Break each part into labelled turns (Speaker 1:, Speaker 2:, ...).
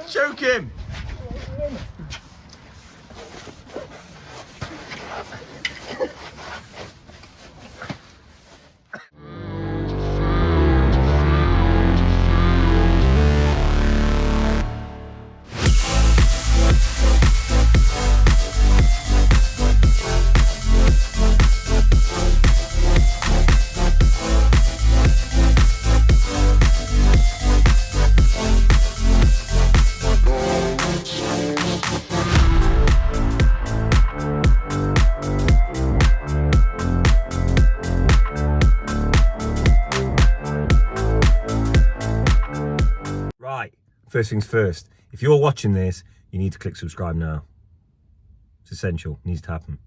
Speaker 1: Choke him! First things first, if you're watching this, you need to click subscribe now. It's essential, it needs to happen.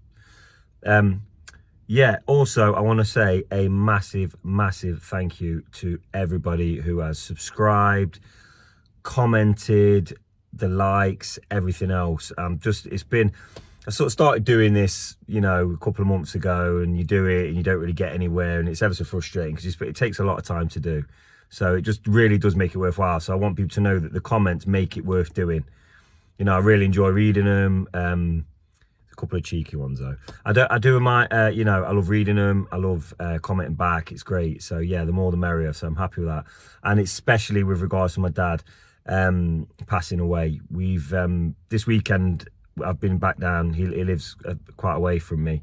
Speaker 1: Yeah, also I want to say a massive thank you to everybody who has subscribed, commented, the likes, everything else. I sort of started doing this, you know, a couple of months ago, and you do it and you don't really get anywhere, and it's ever so frustrating because it takes a lot of time to do. So it just really does make it worthwhile. So I want people to know that the comments make it worth doing. You know, I really enjoy reading them. A couple of cheeky ones though. You know, I love reading them. I love commenting back. It's great. So yeah, the more the merrier. So I'm happy with that. And especially with regards to my dad passing away. We've this weekend I've been back down. He lives quite away from me.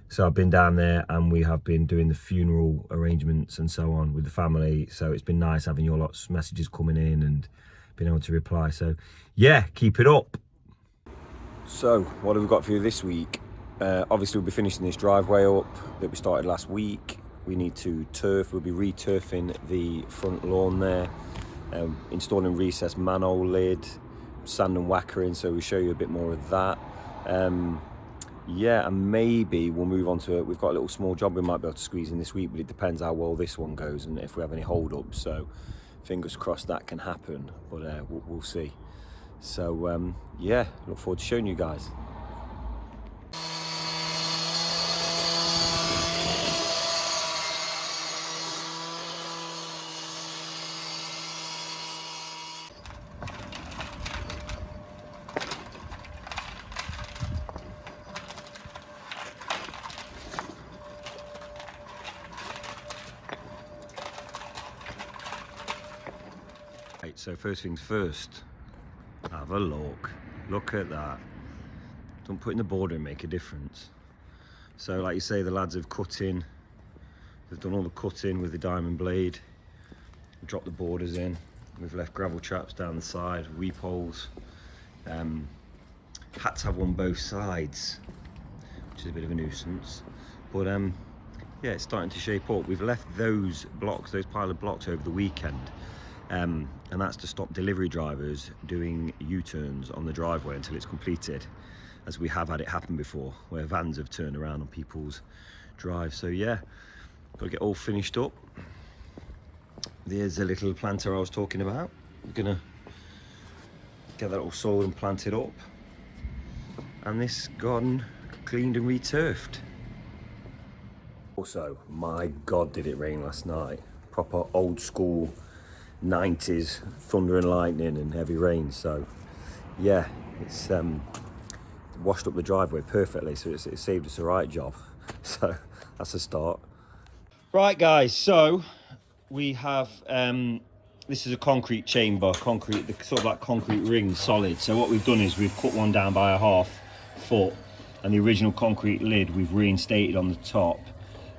Speaker 1: So I've been down there and we have been doing the funeral arrangements and so on with the family. So it's been nice having your lots of messages coming in and being able to reply. So yeah, keep it up. So what have we got for you this week? Obviously we'll be finishing this driveway up that we started last week. We need to turf. We'll be re-turfing the front lawn there, installing recessed manhole lid, sand and whackering. So we'll show you a bit more of that. Yeah, and maybe we'll move on to it. We've got a little small job we might be able to squeeze in this week, but it depends how well this one goes and if we have any hold-ups. So fingers crossed that can happen, but we'll see. So yeah, look forward to showing you guys. Right, so first things first, have a look at that. Don't put in the border and make a difference. So like you say, the lads have cut in, they've done all the cutting with the diamond blade, dropped the borders in, we've left gravel traps down the side, weep holes. Had to have one both sides, which is a bit of a nuisance, but yeah, it's starting to shape up. We've left those pile of blocks over the weekend, and that's to stop delivery drivers doing U-turns on the driveway until it's completed, as we have had it happen before where vans have turned around on people's drives. So yeah, got to get all finished up. There's a little planter I was talking about. We're gonna get that all soiled and planted up, and this garden cleaned and re-turfed. Also, my God, did it rain last night. Proper old school 90s thunder and lightning and heavy rain. So yeah, it's washed up the driveway perfectly, so it saved us a right job. So that's a start. Right guys, so we have this is a concrete chamber, the sort of like concrete ring, solid. So what we've done is we've cut one down by a ½ foot, and the original concrete lid we've reinstated on the top.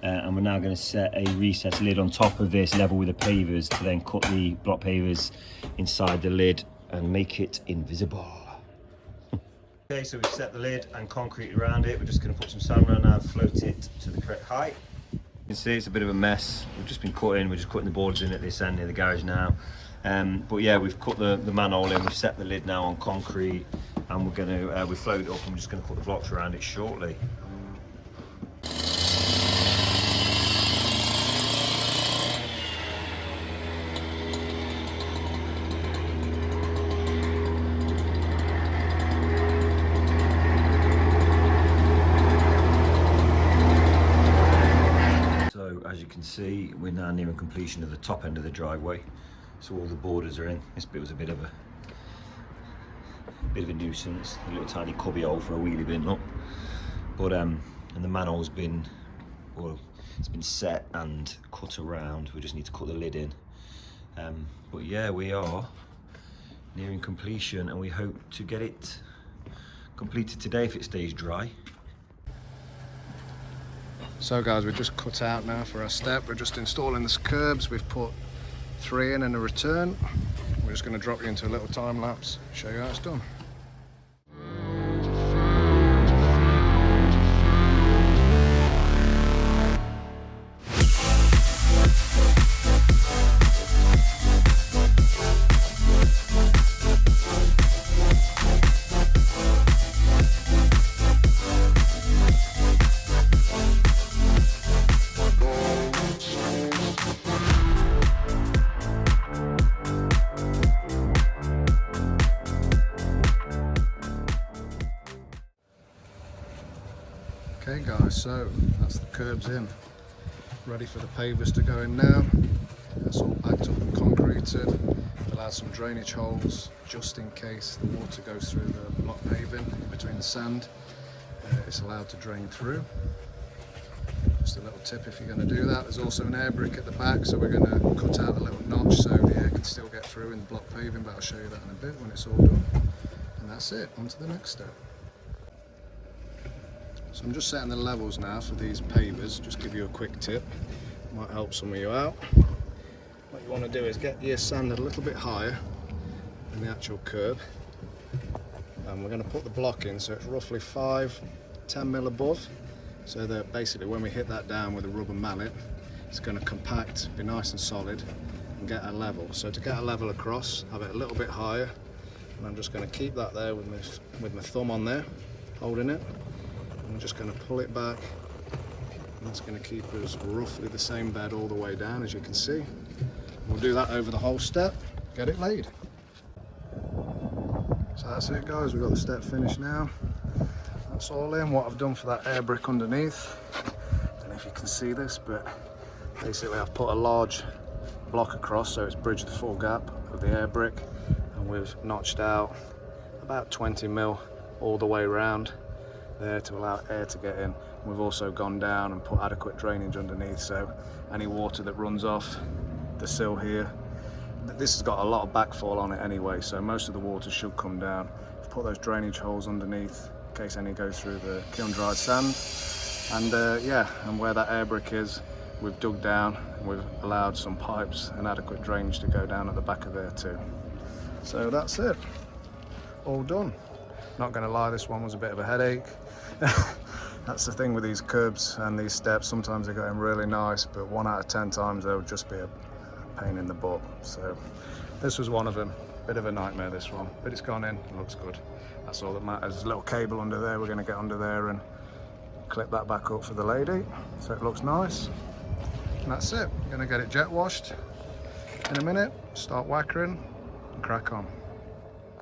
Speaker 1: And we're now going to set a recessed lid on top of this, level with the pavers, to then cut the block pavers inside the lid and make it invisible. Okay, so we've set the lid and concrete around it. We're just going to put some sand around now and float it to the correct height. You can see it's a bit of a mess. We've just been cutting, we're just cutting the borders in at this end near the garage now. But yeah, we've cut the manhole in, we've set the lid now on concrete, and we're going to, we float it up and we're just going to put the blocks around it shortly. As you can see, we're now nearing completion of the top end of the driveway, so all the borders are in. This bit was a bit of bit of a nuisance. A little tiny cubby hole for a wheelie bin, look. But and the manhole's been, well, it's been set and cut around. We just need to cut the lid in. But yeah, we are nearing completion, and we hope to get it completed today if it stays dry.
Speaker 2: So guys, we're just cut out now for our step. We're just installing the curbs. We've put 3 in and a return. We're just going to drop you into a little time lapse, show you how it's done. Okay guys, so that's the curbs in, ready for the pavers to go in now. That's all backed up and concreted. We'll add some drainage holes just in case the water goes through the block paving in between the sand. It's allowed to drain through. Just a little tip if you're going to do that. There's also an air brick at the back, so we're going to cut out a little notch so the air can still get through in the block paving, but I'll show you that in a bit when it's all done. And that's it, on to the next step. So I'm just setting the levels now for these pavers. Just give you a quick tip, might help some of you out. What you want to do is get your sand a little bit higher than the actual curb, and we're going to put the block in so it's roughly 5-10 mil above, so that basically when we hit that down with a rubber mallet, it's going to compact, be nice and solid, and get a level. So to get a level across, have it a little bit higher, and I'm just going to keep that there with my thumb on there, holding it. I'm just going to pull it back, and that's going to keep us roughly the same bed all the way down, as you can see. We'll do that over the whole step, get it laid. So that's it guys, we've got the step finished now. That's all in. What I've done for that air brick underneath, I don't know if you can see this, but basically I've put a large block across so it's bridged the full gap of the air brick, and we've notched out about 20 mil all the way around there to allow air to get in. We've also gone down and put adequate drainage underneath, so any water that runs off the sill here, this has got a lot of backfall on it anyway, so most of the water should come down. We've put those drainage holes underneath in case any goes through the kiln dried sand, and yeah, and where that air brick is, we've dug down and we've allowed some pipes and adequate drainage to go down at the back of there too. So that's it, all done. Not going to lie, this one was a bit of a headache. That's the thing with these curbs and these steps, sometimes they go in really nice, but 1 out of 10 times they'll just be a pain in the butt. So this was one of them. Bit of a nightmare, this one, but it's gone in, it looks good. That's all that matters. There's a little cable under there, we're going to get under there and clip that back up for the lady so it looks nice. And that's it, I'm going to get it jet washed in a minute, start whackering and crack on.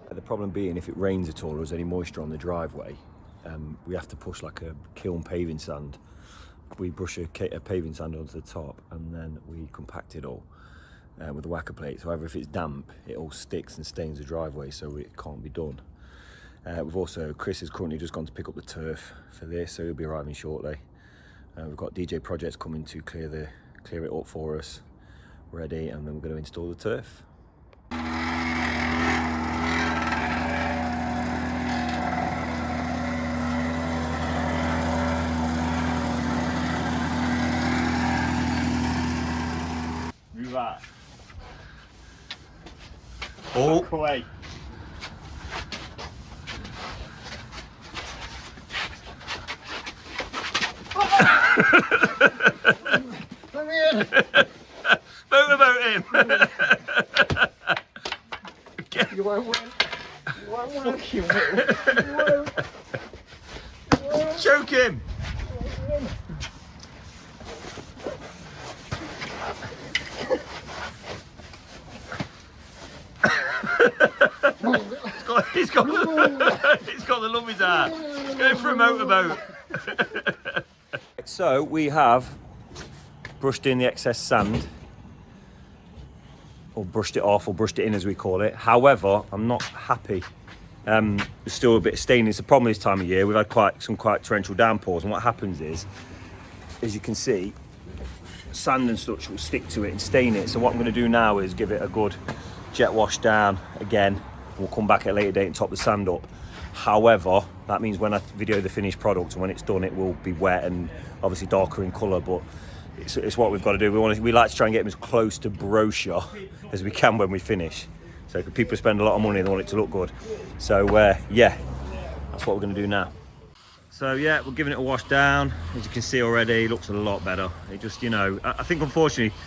Speaker 1: The problem being, if it rains at all or there's any moisture on the driveway, we have to push like a kiln paving sand. We brush a paving sand onto the top, and then we compact it all with the whacker plate. However, if it's damp, it all sticks and stains the driveway, so it can't be done. We've also, Chris has currently just gone to pick up the turf for this, so he'll be arriving shortly. We've got DJ Projects coming to clear it up for us, ready, and then we're going to install the turf.
Speaker 3: That.
Speaker 1: Oh,
Speaker 3: back away. Come here.
Speaker 1: Motorboat him.
Speaker 3: You won't win. You won't win. Fuck you will.
Speaker 1: Choke him. He's got the love his heart. He's going for a motorboat. So we have brushed in the excess sand, or brushed it off, or brushed it in as we call it. However, I'm not happy There's still a bit of staining. It's a problem this time of year. We've had some quite torrential downpours, and what happens is, as you can see, sand and such will stick to it and stain it. So what I'm going to do now is give it a good jet wash down again. We'll come back at a later date and top the sand up. However, that means when I video the finished product and when it's done, it will be wet and obviously darker in colour, but it's what we've got to do. We like to try and get them as close to brochure as we can when we finish. So people spend a lot of money, they want it to look good. So yeah, that's what we're going to do now. So yeah, we're giving it a wash down. As you can see already, it looks a lot better. It just, you know, I think unfortunately,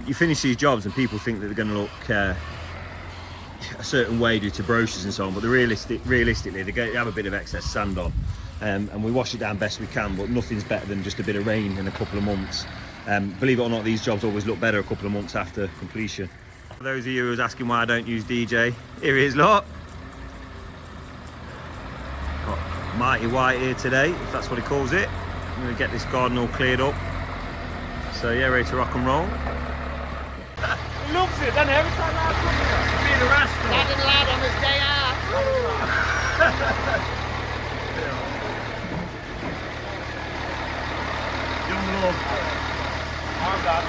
Speaker 1: you finish these jobs and people think that they're going to look a certain way due to brochures and so on, but realistically, they have a bit of excess sand on. And we wash it down best we can, but nothing's better than just a bit of rain in a couple of months. Believe it or not, these jobs always look better a couple of months after completion. For those of you who was asking why I don't use DJ, here he is, look. Got Mighty White here today, if that's what he calls it. I'm going to get this garden all cleared up. So yeah, ready to rock and roll.
Speaker 3: He loves it, doesn't he? Every time I come here. Being a rascal. Lad and lad on his day off.
Speaker 1: Young love.
Speaker 3: I'm Dad.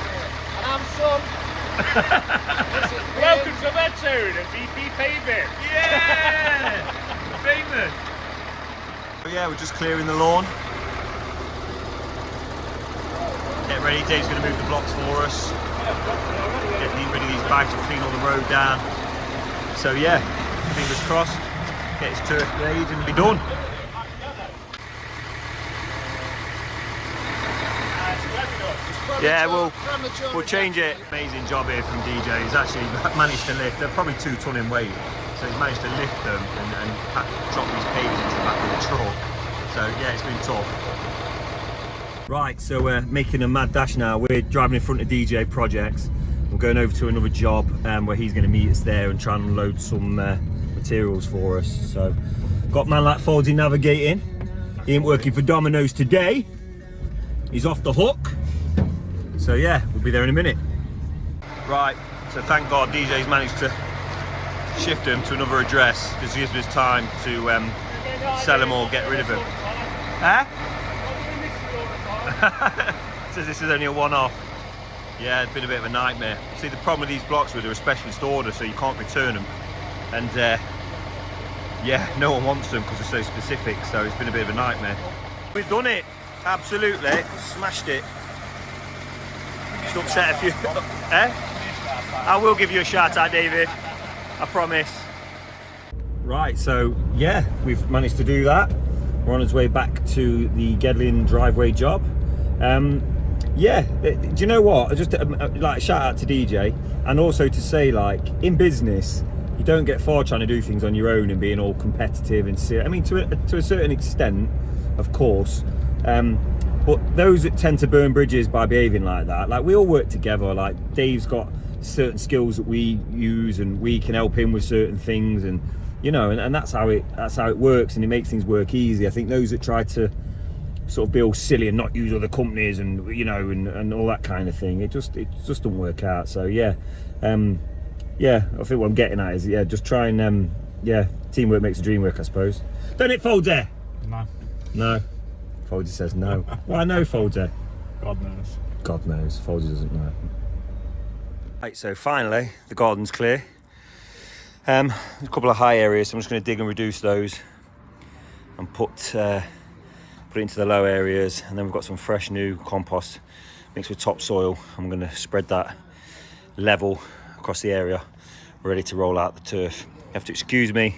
Speaker 3: And I'm Son. Welcome to Medtown at BP Paving.
Speaker 1: Yeah! Famous. So yeah, we're just clearing the lawn. Get ready, Dave's going to move the blocks for us. Get rid of these bags and clean all the road down. So yeah, fingers crossed, get his turf laid and be done. Yeah, we'll change it. Amazing job here from DJ. He's actually managed to lift, they're probably 2 ton in weight, so he's managed to lift them and drop these pavers into the back of the truck. So yeah, it's been tough. Right, so we're making a mad dash now. We're driving in front of DJ Projects. We're going over to another job where he's going to meet us there and try and unload some materials for us. So got man like Foldsy navigating. He ain't working for Domino's today. He's off the hook. So yeah, we'll be there in a minute. Right, so thank God DJ's managed to shift him to another address because he gives us time to sell him or get rid of him. Huh? Says this is only a one-off. Yeah, it's been a bit of a nightmare. See, the problem with these blocks were they're a specialist order, so you can't return them. And yeah, no one wants them because they're so specific, so it's been a bit of a nightmare. We've done it, absolutely, smashed it. Just upset a few. Eh? I will give you a shout out, David, I promise. Right, so yeah, we've managed to do that. We're on its way back to the Gedling driveway job. Yeah, do you know what? Just like shout out to DJ, and also to say, like, in business, you don't get far trying to do things on your own and being all competitive and I mean, to a certain extent, of course. But those that tend to burn bridges by behaving like that, like, we all work together. Like, Dave's got certain skills that we use, and we can help him with certain things, and you know, and that's how it works, and it makes things work easy. I think those that try to sort of be all silly and not use other companies and, you know, and all that kind of thing, it just doesn't work out. So yeah, yeah, I think what I'm getting at is, yeah, just try and yeah, teamwork makes the dream work, I suppose. Don't it, Foldsy? No. Foldsy says no. Well, I know Foldsy.
Speaker 3: God knows.
Speaker 1: God knows. Foldsy doesn't know. Right, so finally the garden's clear. There's a couple of high areas, so I'm just going to dig and reduce those and put it into the low areas, and then we've got some fresh new compost mixed with topsoil. I'm going to spread that level across the area, ready to roll out the turf. You have to excuse me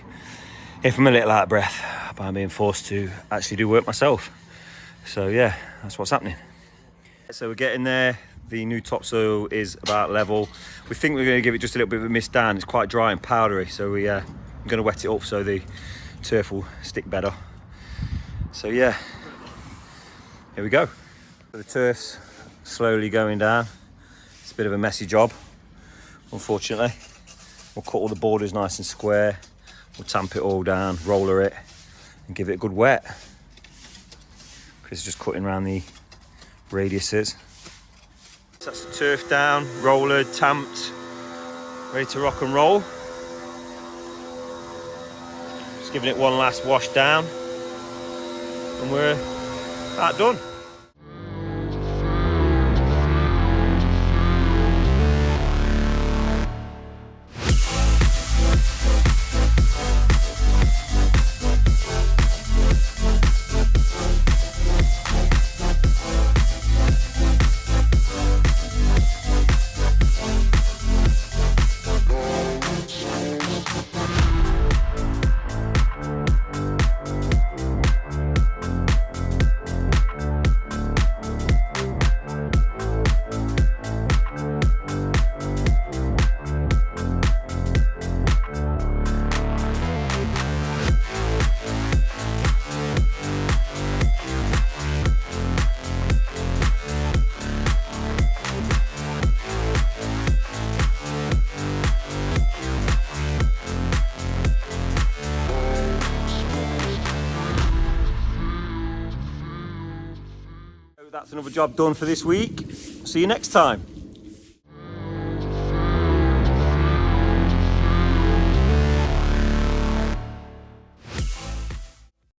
Speaker 1: if I'm a little out of breath, but I'm being forced to actually do work myself. So yeah, that's what's happening. So we're getting there. The new topsoil is about level. We think we're going to give it just a little bit of a mist down. It's quite dry and powdery, so I'm going to wet it up so the turf will stick better. So yeah, here we go. The turf's slowly going down. It's a bit of a messy job, unfortunately. We'll cut all the borders nice and square. We'll tamp it all down, roller it, and give it a good wet. Chris is just cutting around the radiuses. That's the turf down, rollered, tamped, ready to rock and roll. Just giving it one last wash down, and we're about done. That's another job done for this week. See you next time.